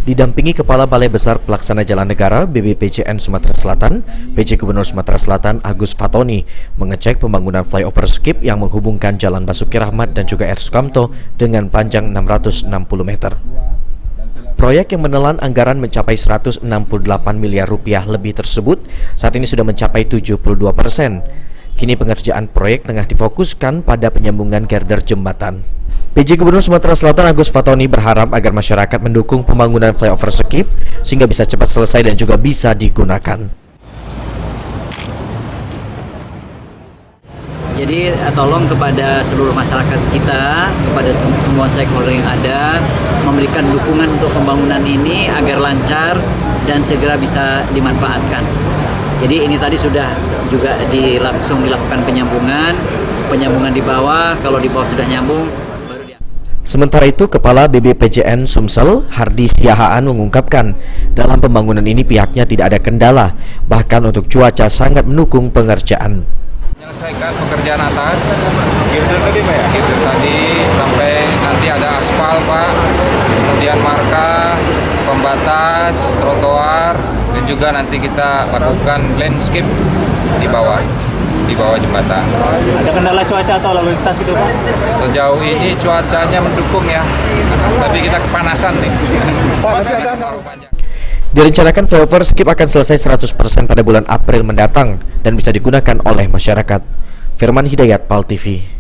Didampingi Kepala Balai Besar Pelaksana Jalan Negara BBPJN Sumatera Selatan, PJ Gubernur Sumatera Selatan Agus Fatoni mengecek pembangunan flyover skip yang menghubungkan Jalan Basuki Rahmat dan juga R. Sukamto dengan panjang 660 meter. Proyek yang menelan anggaran mencapai 168 miliar rupiah lebih tersebut saat ini sudah mencapai 72%. Kini pengerjaan proyek tengah difokuskan pada penyambungan girder jembatan. PJ Gubernur Sumatera Selatan Agus Fatoni berharap agar masyarakat mendukung pembangunan flyover skip sehingga bisa cepat selesai dan juga bisa digunakan. Jadi tolong kepada seluruh masyarakat kita, kepada semua stakeholder yang ada, memberikan dukungan untuk pembangunan ini agar lancar dan segera bisa dimanfaatkan. Jadi ini tadi sudah juga langsung dilakukan penyambungan di bawah, kalau di bawah sudah nyambung. Sementara itu, Kepala BBPJN Sumsel, Hardi Siahaan mengungkapkan, dalam pembangunan ini pihaknya tidak ada kendala, bahkan untuk cuaca sangat mendukung pengerjaan. Menyelesaikan pekerjaan atas, girder tadi Pak ya? Girder tadi sampai nanti ada aspal Pak, kemudian marka, pembatas, trotoar, dan juga nanti kita lakukan landscape di bawah jembatan. Ada kendala cuaca atau lalu lintas gitu Pak? Sejauh ini cuacanya mendukung ya, tapi kita kepanasan nih. Direncanakan flyover skip akan selesai 100% pada bulan April mendatang dan bisa digunakan oleh masyarakat. Firman Hidayat, PAL TV.